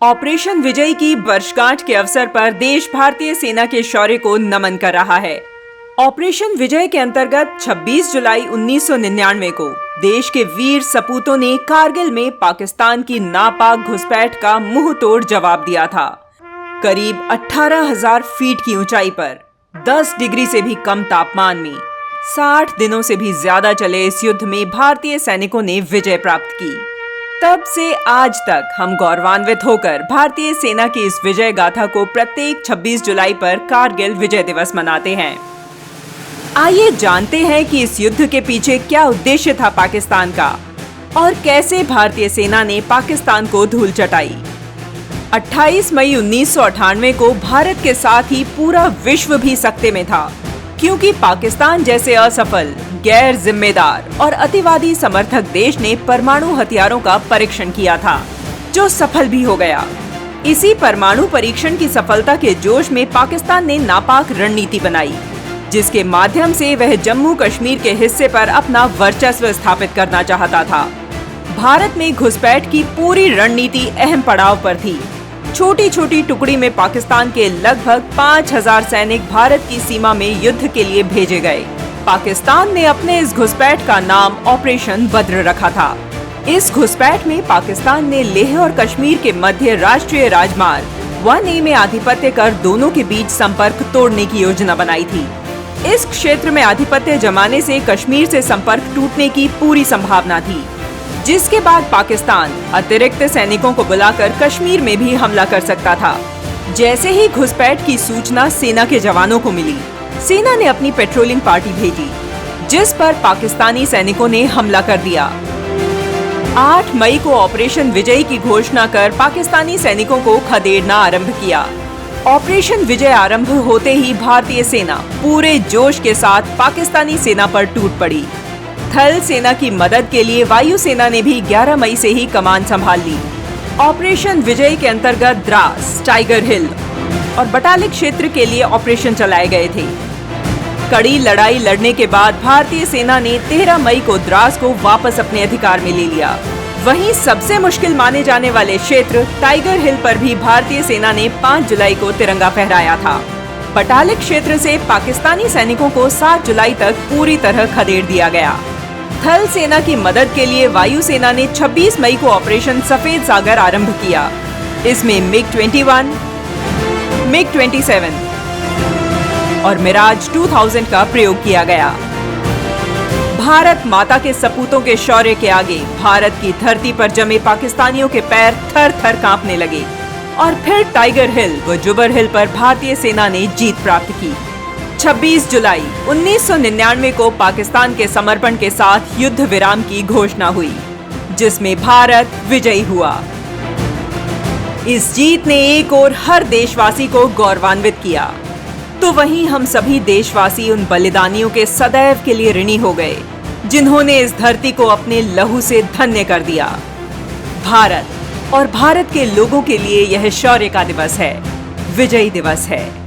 Operation विजय की वर्षगांठ के अवसर पर देश भारतीय सेना के शौर्य को नमन कर रहा है। ऑपरेशन विजय के अंतर्गत 26 जुलाई 1999 को देश के वीर सपूतों ने कारगिल में पाकिस्तान की नापाक घुसपैठ का मुंह तोड़ जवाब दिया था। करीब 18,000 फीट की ऊंचाई पर 10 डिग्री से भी कम तापमान में 60 दिनों से भी ज्यादा चले इस युद्ध में भारतीय सैनिकों ने विजय प्राप्त की। तब से आज तक हम गौरवान्वित होकर भारतीय सेना की इस विजय गाथा को प्रत्येक 26 जुलाई पर कारगिल विजय दिवस मनाते हैं। आइए जानते हैं कि इस युद्ध के पीछे क्या उद्देश्य था पाकिस्तान का और कैसे भारतीय सेना ने पाकिस्तान को धूल चटाई। 28 मई 1998 को भारत के साथ ही पूरा विश्व भी सकते में था, क्योंकि पाकिस्तान जैसे असफल, गैर जिम्मेदार और अतिवादी समर्थक देश ने परमाणु हथियारों का परीक्षण किया था, जो सफल भी हो गया। इसी परमाणु परीक्षण की सफलता के जोश में पाकिस्तान ने नापाक रणनीति बनाई, जिसके माध्यम से वह जम्मू कश्मीर के हिस्से पर अपना वर्चस्व स्थापित करना चाहता था। भारत में घुसपैठ की पूरी रणनीति अहम पड़ाव पर थी। छोटी छोटी टुकड़ी में पाकिस्तान के लगभग 5,000 सैनिक भारत की सीमा में युद्ध के लिए भेजे गए। पाकिस्तान ने अपने इस घुसपैठ का नाम ऑपरेशन बद्र रखा था। इस घुसपैठ में पाकिस्तान ने लेह और कश्मीर के मध्य राष्ट्रीय राजमार्ग 1A में आधिपत्य कर दोनों के बीच संपर्क तोड़ने की योजना बनाई थी। इस क्षेत्र में आधिपत्य जमाने से कश्मीर से संपर्क टूटने की पूरी संभावना थी, जिसके बाद पाकिस्तान अतिरिक्त सैनिकों को बुलाकर कश्मीर में भी हमला कर सकता था। जैसे ही घुसपैठ की सूचना सेना के जवानों को मिली, सेना ने अपनी पेट्रोलिंग पार्टी भेजी, जिस पर पाकिस्तानी सैनिकों ने हमला कर दिया। 8 मई को ऑपरेशन विजय की घोषणा कर पाकिस्तानी सैनिकों को खदेड़ना आरंभ किया। ऑपरेशन विजय आरंभ होते ही भारतीय सेना पूरे जोश के साथ पाकिस्तानी सेना पर टूट पड़ी। थल सेना की मदद के लिए वायुसेना ने भी 11 मई से ही कमान संभाल ली। ऑपरेशन विजय के अंतर्गत द्रास, टाइगर हिल और बटालिक क्षेत्र के लिए ऑपरेशन चलाए गए थे। कड़ी लड़ाई लड़ने के बाद भारतीय सेना ने 13 मई को द्रास को वापस अपने अधिकार में ले लिया। वहीं सबसे मुश्किल माने जाने वाले क्षेत्र टाइगर हिल पर भी भारतीय सेना ने 5 जुलाई को तिरंगा फहराया था। बटालिक क्षेत्र से पाकिस्तानी सैनिकों को 7 जुलाई तक पूरी तरह खदेड़ दिया गया। थल सेना की मदद के लिए वायुसेना ने 26 मई को ऑपरेशन सफेद सागर आरंभ किया। इसमें MiG-21, MiG-27 और मिराज 2000 का प्रयोग किया गया। भारत माता के सपूतों के शौर्य के आगे भारत की धरती पर जमे पाकिस्तानियों के पैर थर थर कांपने लगे और फिर टाइगर हिल व जुबर हिल पर भारतीय सेना ने जीत प्राप्त की। 26 जुलाई 1999 को पाकिस्तान के समर्पण के साथ युद्ध विराम की घोषणा हुई, जिसमें भारत विजयी हुआ। इस जीत ने एक और हर देशवासी को गौरवान्वित किया, तो वहीं हम सभी देशवासी उन बलिदानियों के सदैव के लिए ऋणी हो गए, जिन्होंने इस धरती को अपने लहू से धन्य कर दिया। भारत और भारत के लोगों के लिए यह शौर्य का दिवस है, विजय दिवस है।